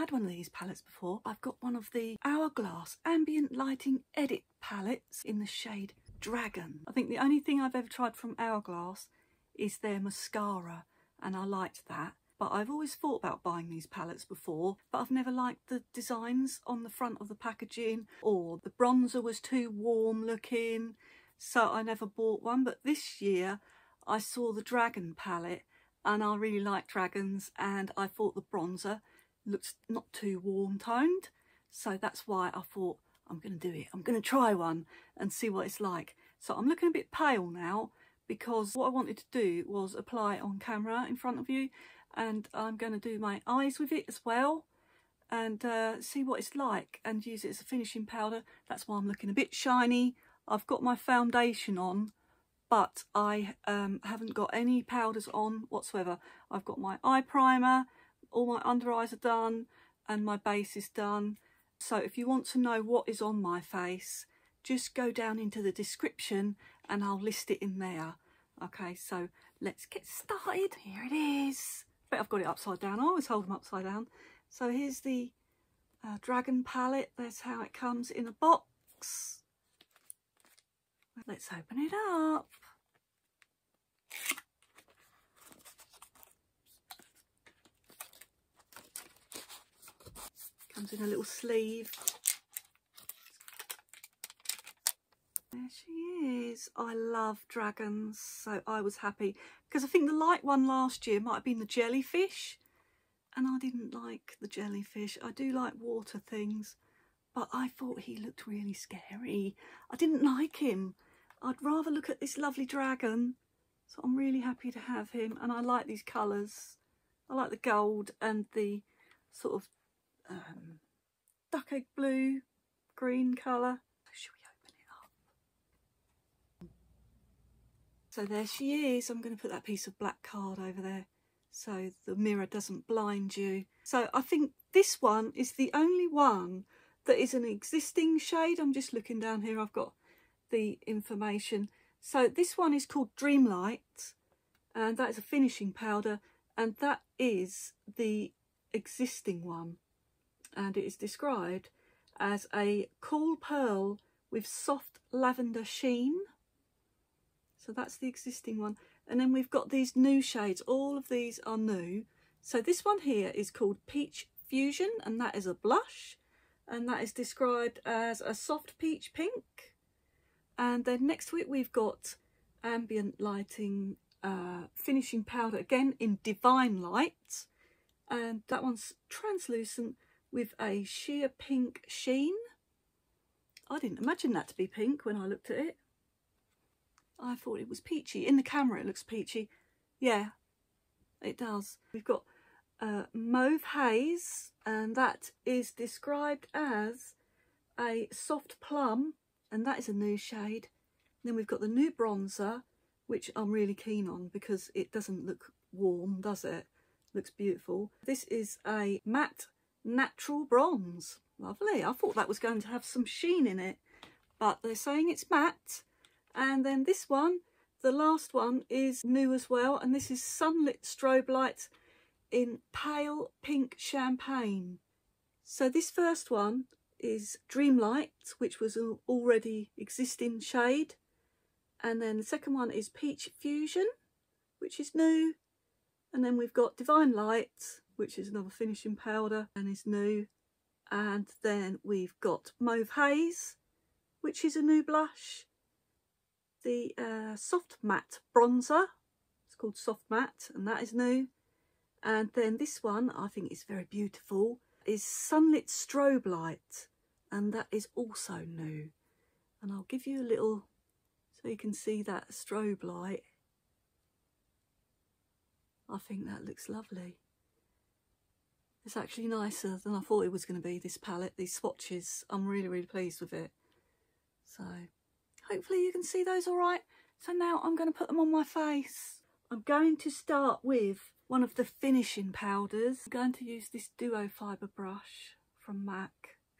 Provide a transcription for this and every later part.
had one of these palettes before. I've got one of the Hourglass Ambient Lighting Edit palettes in the shade Dragon. I think the only thing I've ever tried from Hourglass is their mascara, and I liked that. But I've always thought about buying these palettes before, but I've never liked the designs on the front of the packaging, or the bronzer was too warm looking, so I never bought one. But this year I saw the Dragon palette, and I really like dragons, and I thought the bronzer looked not too warm toned, so that's why I thought I'm going to do it. I'm going to try one and see what it's like. So I'm looking a bit pale now, because what I wanted to do was apply it on camera in front of you, and I'm going to do my eyes with it as well, and see what it's like, and use it as a finishing powder. That's why I'm looking a bit shiny. I've got my foundation on, but I haven't got any powders on whatsoever. I've got my eye primer, all my under eyes are done, and my base is done. So if you want to know what is on my face, just go down into the description and I'll list it in there. Okay, so let's get started. Here it is. Bet I've got it upside down. I always hold them upside down. So here's the Dragon palette. That's how it comes in a box. Let's open it up. Comes in a little sleeve. There she is. I love dragons, so I was happy, because I think the light one last year might have been the jellyfish, and I didn't like the jellyfish. I do like water things, but I thought he looked really scary. I didn't like him. I'd rather look at this lovely dragon, so I'm really happy to have him. And I like these colours. I like the gold and the sort of duck egg blue green colour. Should we open it up? So there she is. I'm going to put that piece of black card over there so the mirror doesn't blind you. So I think this one is the only one that is an existing shade. I'm just looking down here. I've got the information. So this one is called Dreamlight, and that is a finishing powder, and that is the existing one, and it is described as a cool pearl with soft lavender sheen. So that's the existing one. And then we've got these new shades. All of these are new. So this one here is called Peach Fusion, and that is a blush, and that is described as a soft peach pink. And then next to it we've got Ambient Lighting finishing powder, again in Divine Light, and that one's translucent with a sheer pink sheen. I didn't imagine that to be pink when I looked at it. I thought it was peachy. In the camera it looks peachy. Yeah, it does. We've got Mauve Haze, and that is described as a soft plum, and that is a new shade. Then we've got the new bronzer, which I'm really keen on because it doesn't look warm, does it? Looks beautiful. This is a matte natural bronze. Lovely. I thought that was going to have some sheen in it, but they're saying it's matte. And then this one, the last one, is new as well, and this is Sunlit Strobe Light in Pale Pink Champagne. So this first one is Dreamlight, which was an already existing shade, and then the second one is Peach Fusion, which is new, and then we've got Divine Light, which is another finishing powder and is new, and then we've got Mauve Haze, which is a new blush, the Soft Matte Bronzer, it's called Soft Matte, and that is new, and then this one I think is very beautiful, is Sunlit Strobe Light, and that is also new. And I'll give you a little so you can see that strobe light. I think that looks lovely. It's actually nicer than I thought it was going to be, this palette, these swatches. I'm really pleased with it. So hopefully you can see those all right. So now I'm going to put them on my face. I'm going to start with one of the finishing powders. I'm going to use this Duo Fibre brush from MAC.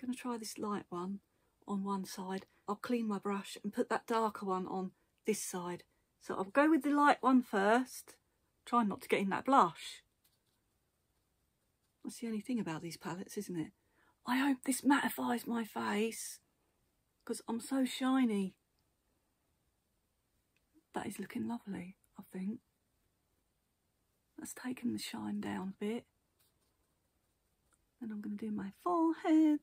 I'm going to try this light one on one side. I'll clean my brush and put that darker one on this side. So I'll go with the light one first. Try not to get in that blush. That's the only thing about these palettes, isn't it? I hope this mattifies my face because I'm so shiny. That is looking lovely, I think. That's taken the shine down a bit. Then I'm going to do my forehead.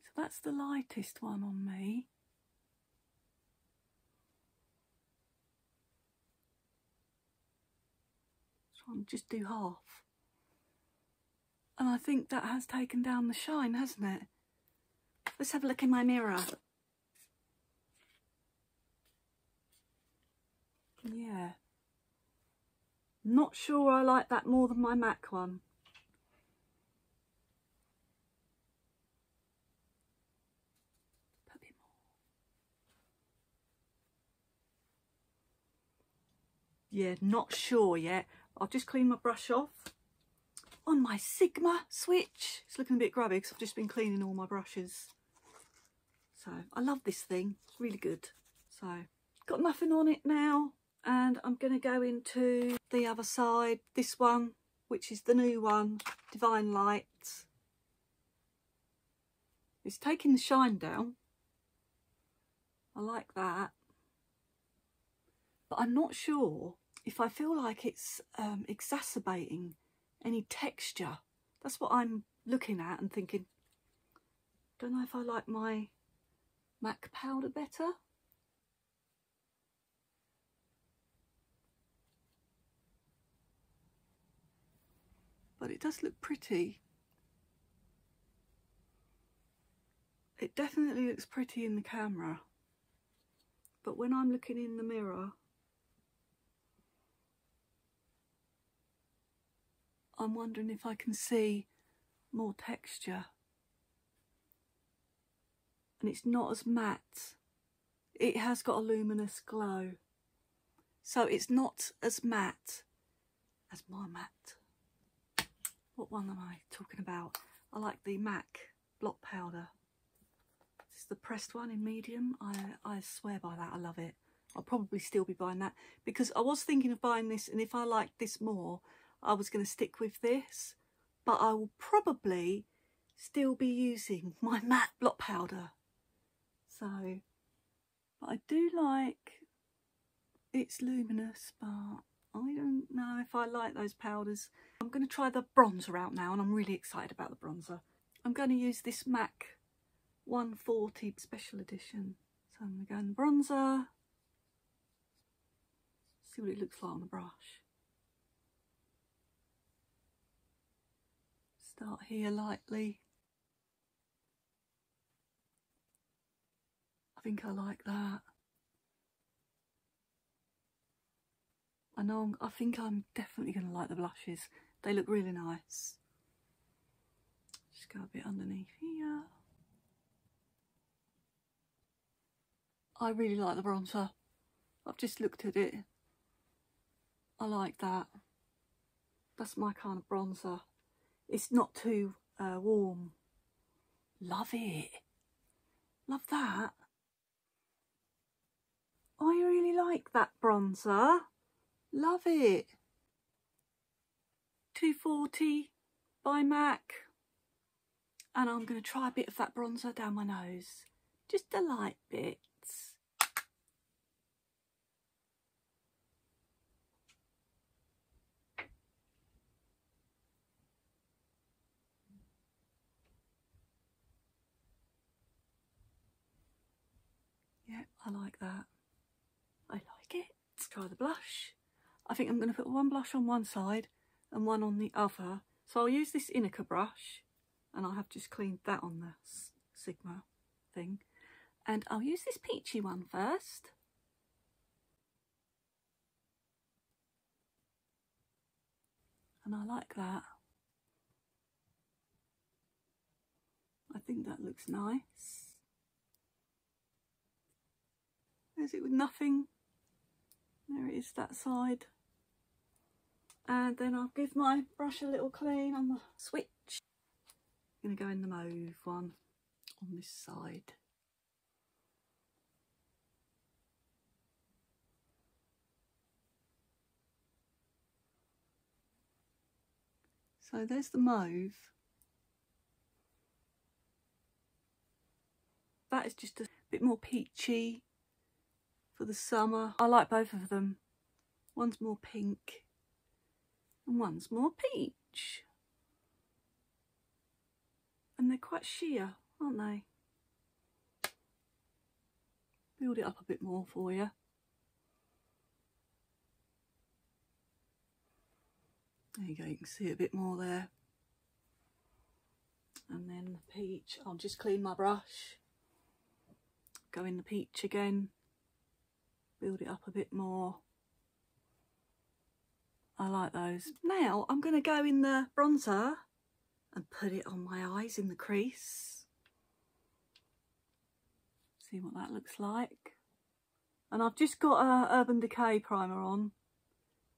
So that's the lightest one on me. So I'll just do half. And I think that has taken down the shine, hasn't it? Let's have a look in my mirror. Yeah. Not sure I like that more than my MAC one. Put a bit more. Yeah, not sure yet. I'll just clean my brush off. On my Sigma switch. It's looking a bit grubby because I've just been cleaning all my brushes. So, I love this thing. It's really good. So, got nothing on it now. And I'm going to go into the other side. This one, which is the new one, Divine Light. It's taking the shine down. I like that. But I'm not sure if I feel like it's exacerbating any texture. That's what I'm looking at and thinking, don't know if I like my MAC powder better. But it does look pretty. It definitely looks pretty in the camera. But when I'm looking in the mirror, I'm wondering if I can see more texture. And it's not as matte. It has got a luminous glow. So it's not as matte as my matte. What one am I talking about? I like the MAC block powder. This is the pressed one in medium. I swear by that. I love it. I'll probably still be buying that because I was thinking of buying this, and if I liked this more, I was going to stick with this. But I will probably still be using my MAC block powder. So, but I do like it's luminous, but I don't know if I like those powders. I'm going to try the bronzer out now, and I'm really excited about the bronzer. I'm going to use this MAC 140 Special Edition. So I'm going to go in the bronzer. See what it looks like on the brush. Start here lightly. I think I like that. I think I'm definitely going to like the blushes. They look really nice. Just go a bit underneath here. I really like the bronzer. I've just looked at it. I like that. That's my kind of bronzer. It's not too warm. Love it. Love that. I really like that bronzer. Love it. 240 by MAC. And I'm going to try a bit of that bronzer down my nose. Just a light bit. Yeah, I like that. I like it. Let's try the blush. I think I'm going to put one blush on one side and one on the other. So I'll use this Inica brush, and I have just cleaned that on the Sigma thing. And I'll use this peachy one first. And I like that. I think that looks nice. There's it with nothing. There it is, that side. And then I'll give my brush a little clean on the switch. I'm going to go in the mauve one on this side. So there's the mauve. That is just a bit more peachy for the summer. I like both of them. One's more pink and one's more peach. And they're quite sheer, aren't they? Build it up a bit more for you. There you go, you can see it a bit more there. And then the peach, I'll just clean my brush. Go in the peach again. Build it up a bit more. I like those. Now I'm going to go in the bronzer and put it on my eyes in the crease. See what that looks like. And I've just got a Urban Decay primer on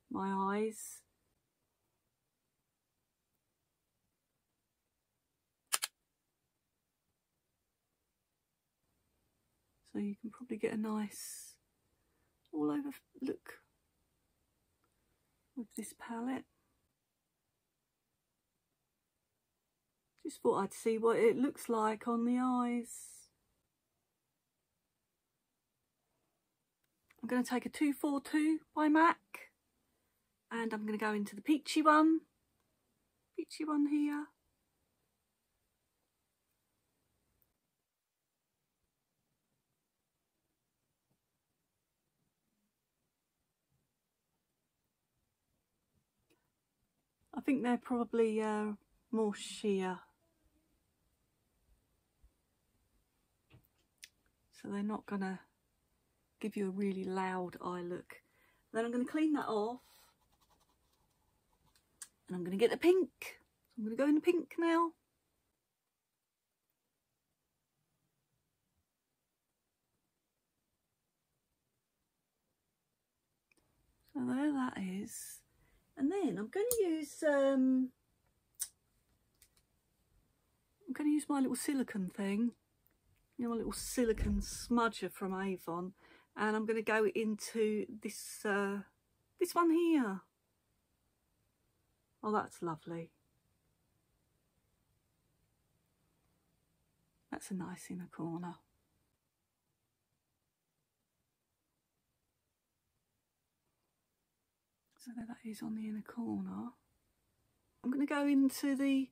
my eyes. So you can probably get a nice all over look with this palette. Just thought I'd see what it looks like on the eyes. I'm going to take a 242 by MAC and I'm going to go into the peachy one here. I think they're probably more sheer. So they're not going to give you a really loud eye look. Then I'm going to clean that off. And I'm going to get the pink. So I'm going to go in the pink now. So there that is. And then I'm going to use my little silicone thing. You know, my little silicone smudger from Avon. And I'm going to go into this this one here. Oh, that's lovely. That's a nice inner corner. So there that is on the inner corner. I'm going to go into the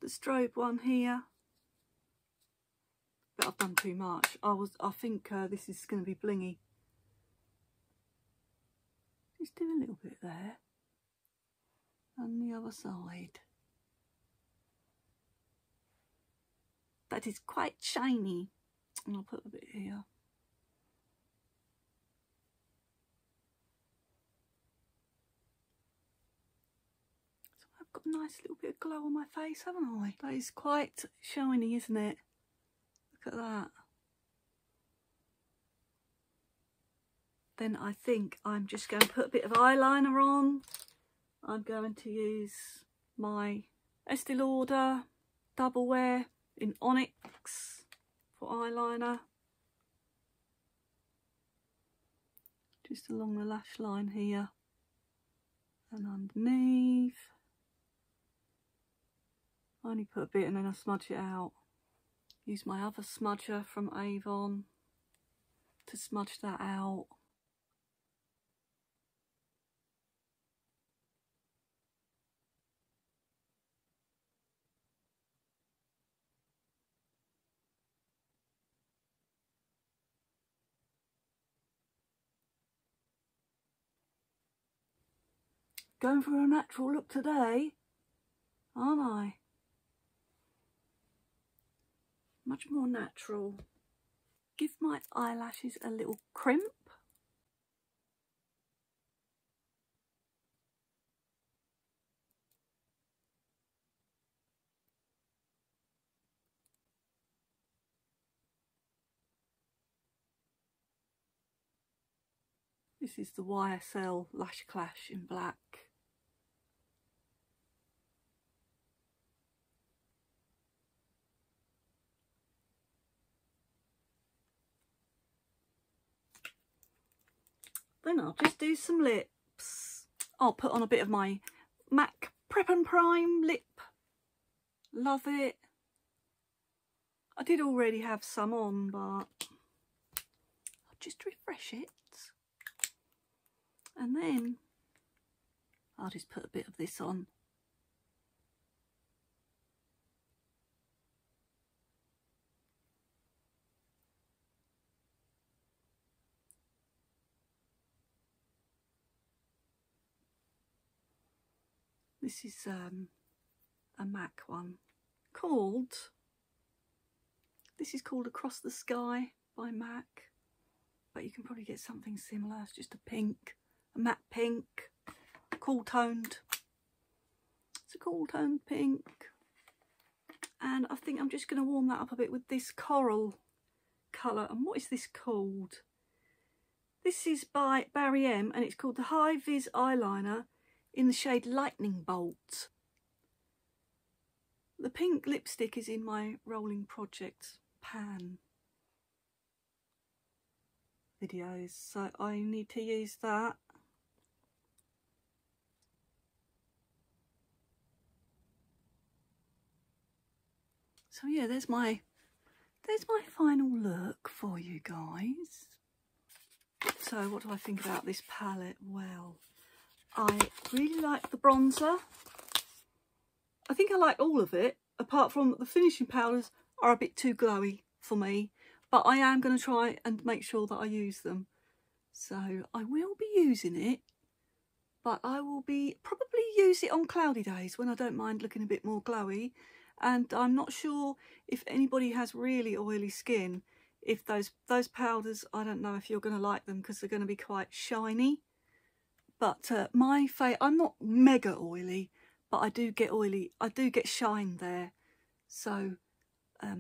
strobe one here. But I've done too much. I think this is going to be blingy. Just do a little bit there. And the other side. That is quite shiny. And I'll put a bit here. So I've got a nice little bit of glow on my face, haven't I? That is quite shiny, isn't it? Look at that. Then I think I'm just going to put a bit of eyeliner on. I'm going to use my Estee Lauder Double Wear in Onyx for eyeliner. Just along the lash line here and underneath. I only put a bit and then I smudge it out. Use my other smudger from Avon to smudge that out. Going for a natural look today, aren't I? Much more natural. Give my eyelashes a little crimp. This is the YSL Lash Clash in black. Then I'll just do some lips. I'll put on a bit of my MAC Prep and Prime lip. Love it. I did already have some on, but I'll just refresh it. And then I'll just put a bit of this on. This is a MAC one this is called Across the Sky by MAC, but you can probably get something similar. It's just a pink, a matte pink, cool toned. It's a cool toned pink, and I think I'm just going to warm that up a bit with this coral colour. And what is this called? This is by Barry M, and it's called the High Vis Eyeliner in the shade Lightning Bolt. The pink lipstick is in my Rolling Project pan videos, so I need to use that. So yeah, there's my final look for you guys. So what do I think about this palette? Well, I really like the bronzer. I think I like all of it, apart from the finishing powders are a bit too glowy for me, but I am going to try and make sure that I use them. So I will be using it, but I will probably use it on cloudy days when I don't mind looking a bit more glowy. And I'm not sure if anybody has really oily skin, if those powders, I don't know if you're going to like them because they're going to be quite shiny. But I'm not mega oily, but I do get oily. I do get shine there. So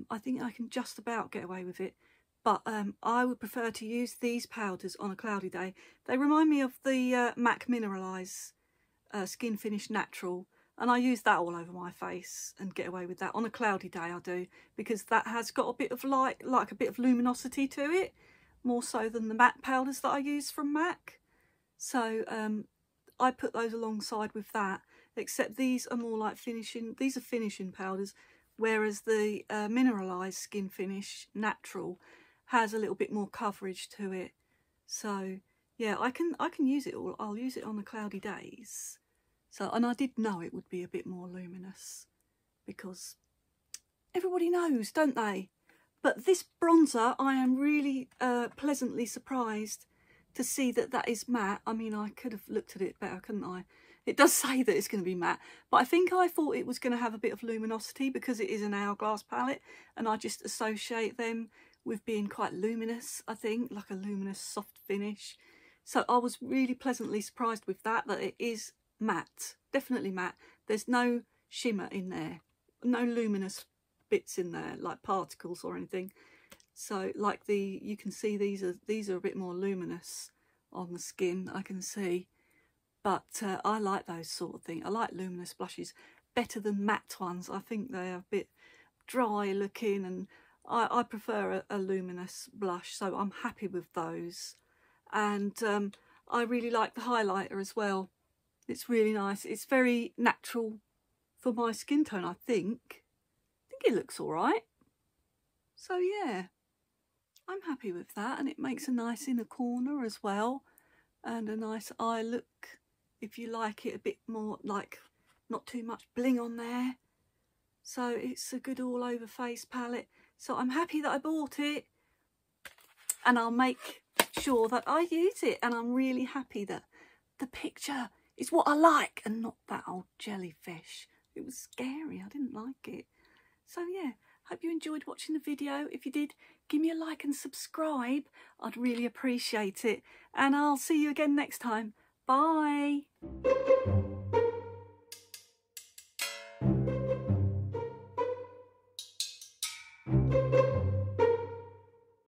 I think I can just about get away with it. But I would prefer to use these powders on a cloudy day. They remind me of the MAC Mineralize Skin Finish Natural. And I use that all over my face and get away with that. On a cloudy day I do, because that has got a bit of light, like a bit of luminosity to it. More so than the matte powders that I use from MAC. So I put those alongside with that, except these are more like finishing, these are finishing powders, whereas the Mineralized Skin Finish Natural has a little bit more coverage to it. So yeah, I can use it all. I'll use it on the cloudy days. So, and I did know it would be a bit more luminous, because everybody knows, don't they? But this bronzer, I am really pleasantly surprised to see that that is matte. I mean, I could have looked at it better, couldn't I? It does say that it's going to be matte, but I think I thought it was going to have a bit of luminosity because it is an Hourglass palette, and I just associate them with being quite luminous, I think, like a luminous soft finish. So I was really pleasantly surprised with that it is matte, definitely matte. There's no shimmer in there, no luminous bits in there, like particles or anything. So like you can see these are a bit more luminous on the skin, I can see. But I like those sort of things. I like luminous blushes better than matte ones. I think they are a bit dry looking, and I prefer a luminous blush, so I'm happy with those. And I really like the highlighter as well. It's really nice. It's very natural for my skin tone, I think. I think it looks all right. So yeah, I'm happy with that, and it makes a nice inner corner as well, and a nice eye look if you like it a bit more, like not too much bling on there. So it's a good all over face palette. So I'm happy that I bought it, and I'll make sure that I use it, and I'm really happy that the picture is what I like and not that old jellyfish. It was scary, I didn't like it. So yeah, hope you enjoyed watching the video. If you did, give me a like and subscribe. I'd really appreciate it. And I'll see you again next time. Bye.